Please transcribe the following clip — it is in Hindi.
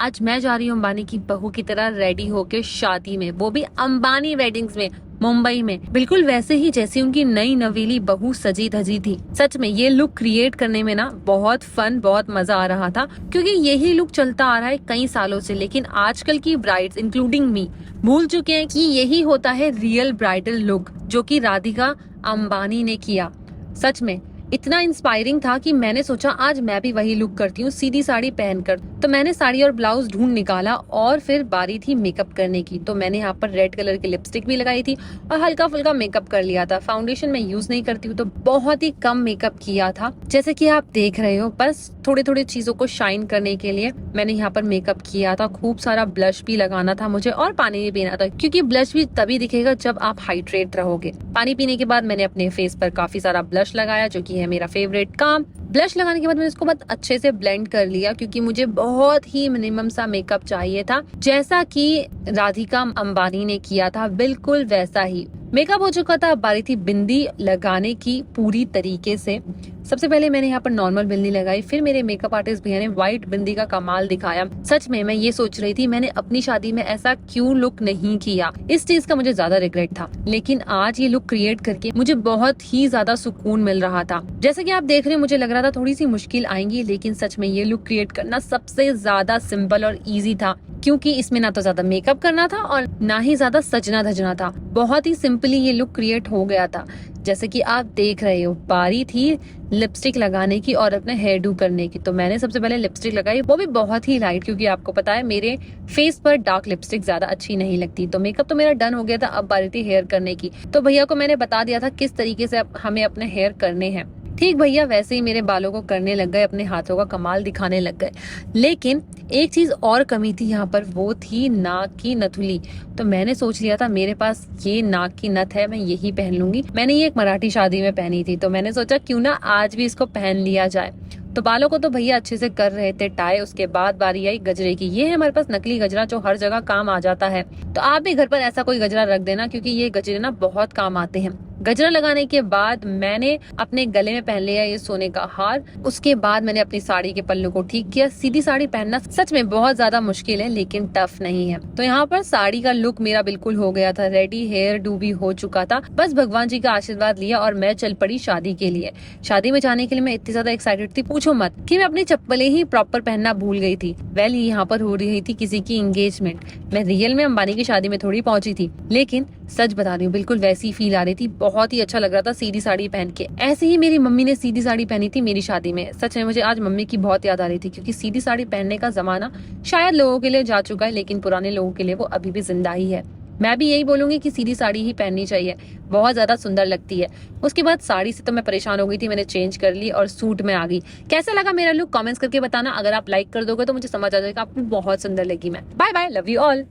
आज मैं जा रही हूँ अंबानी की बहू की तरह रेडी होके शादी में, वो भी अंबानी वेडिंग्स में मुंबई में, बिल्कुल वैसे ही जैसी उनकी नई नवेली बहू सजी धजी थी। सच में ये लुक क्रिएट करने में ना बहुत फन, बहुत मजा आ रहा था, क्योंकि यही लुक चलता आ रहा है कई सालों से। लेकिन आजकल की ब्राइड्स इंक्लूडिंग मी भूल चुके हैं कि यही होता है रियल ब्राइडल लुक, जो कि राधिका अंबानी ने किया। सच में इतना इंस्पायरिंग था कि मैंने सोचा आज मैं भी वही लुक करती हूँ, सीधी साड़ी पहनकर। तो मैंने साड़ी और ब्लाउज ढूंढ निकाला और फिर बारी थी मेकअप करने की। तो मैंने यहाँ पर रेड कलर की लिपस्टिक भी लगाई थी और हल्का फुल्का मेकअप कर लिया था। फाउंडेशन मैं यूज नहीं करती हूँ, तो बहुत ही कम मेकअप किया था, जैसे कि आप देख रहे हो। बस थोड़ी थोड़ी चीजों को शाइन करने के लिए मैंने यहाँ पर मेकअप किया था। खूब सारा ब्लश भी लगाना था मुझे और पानी भी पीना था, क्योंकि ब्लश भी तभी दिखेगा जब आप हाइड्रेट रहोगे। पानी पीने के बाद मैंने अपने फेस पर काफी सारा ब्लश लगाया, जो कि है मेरा फेवरेट काम। ब्लश लगाने के बाद मैंने इसको बहुत अच्छे से ब्लेंड कर लिया, क्योंकि मुझे बहुत ही मिनिमम सा मेकअप चाहिए था, जैसा कि राधिका अंबानी ने किया था बिल्कुल वैसा ही मेकअप हो चुका था। बारी थी बिंदी लगाने की पूरी तरीके से। सबसे पहले मैंने यहाँ पर नॉर्मल बिंदी लगाई, फिर मेरे मेकअप आर्टिस्ट भैया ने व्हाइट बिंदी का कमाल दिखाया। सच में मैं ये सोच रही थी मैंने अपनी शादी में ऐसा क्यों लुक नहीं किया, इस चीज का मुझे ज्यादा रिग्रेट था। लेकिन आज ये लुक क्रिएट करके मुझे बहुत ही ज्यादा सुकून मिल रहा था। जैसे कि आप देख रहे हैं, मुझे लग रहा था थोड़ी सी मुश्किल आएंगी, लेकिन सच में ये लुक क्रिएट करना सबसे ज्यादा सिंपल और ईजी था, क्योंकि इसमें ना तो ज्यादा मेकअप करना था और ना ही ज्यादा सजना धजना था। बहुत ही सिंपली ये लुक क्रिएट हो गया था, जैसे कि आप देख रहे हो। बारी थी लिपस्टिक लगाने की और अपने हेयर डू करने की। तो मैंने सबसे पहले लिपस्टिक लगाई, वो भी बहुत ही लाइट, क्योंकि आपको पता है मेरे फेस पर डार्क लिपस्टिक ज्यादा अच्छी नहीं लगती। तो मेकअप तो मेरा डन हो गया था, अब बारी थी हेयर करने की। तो भैया को मैंने बता दिया था किस तरीके से हमें अपने हेयर करने हैं। ठीक भैया वैसे ही मेरे बालों को करने लग गए, अपने हाथों का कमाल दिखाने लग गए। लेकिन एक चीज और कमी थी यहाँ पर, वो थी नाक की नथुली। तो मैंने सोच लिया था मेरे पास ये नाक की नथ है, मैं यही पहन लूंगी। मैंने ये एक मराठी शादी में पहनी थी, तो मैंने सोचा क्यों ना आज भी इसको पहन लिया जाए। तो बालों को तो भैया अच्छे से कर रहे थे टाई। उसके बाद बारी आई गजरे की। ये है हमारे पास नकली गजरा, जो हर जगह काम आ जाता है। तो आप भी घर पर ऐसा कोई गजरा रख देना, क्योंकि ये गजरे ना बहुत काम आते हैं। गजरा लगाने के बाद मैंने अपने गले में पहन लिया ये सोने का हार। उसके बाद मैंने अपनी साड़ी के पल्लू को ठीक किया। सीधी साड़ी पहनना सच में बहुत ज्यादा मुश्किल है, लेकिन टफ नहीं है। तो यहाँ पर साड़ी का लुक मेरा बिल्कुल हो गया था रेडी, हेयर डू भी हो चुका था। बस भगवान जी का आशीर्वाद लिया और मैं चल पड़ी शादी के लिए। शादी में जाने के लिए मैं इतनी ज्यादा एक्साइटेड थी, पूछो मत, कि मैं अपनी चप्पलें ही प्रॉपर पहनना भूल गई थी। वेल यहाँ पर हो रही थी किसी की एंगेजमेंट। मैं रियल में अंबानी की शादी में थोड़ी पहुंची थी, लेकिन सच बता रही हूँ बिल्कुल वैसी फील आ रही थी। बहुत ही अच्छा लग रहा था सीधी साड़ी पहन के। ऐसे ही मेरी मम्मी ने सीधी साड़ी पहनी थी मेरी शादी में। सच में मुझे आज मम्मी की बहुत याद आ रही थी, क्योंकि सीधी साड़ी पहनने का जमाना शायद लोगों के लिए जा चुका है, लेकिन पुराने लोगों के लिए वो अभी भी जिंदा ही है। मैं भी यही बोलूंगी कि सीधी साड़ी ही पहननी चाहिए, बहुत ज्यादा सुंदर लगती है। उसके बाद साड़ी से तो मैं परेशान हो गई थी, मैंने चेंज कर ली और सूट में आ गई। कैसा लगा मेरा लुक कमेंट्स करके बताना। अगर आप लाइक कर दोगे तो मुझे समझ आ जाएगा आपको बहुत सुंदर लगी मैं। Bye bye, love you all.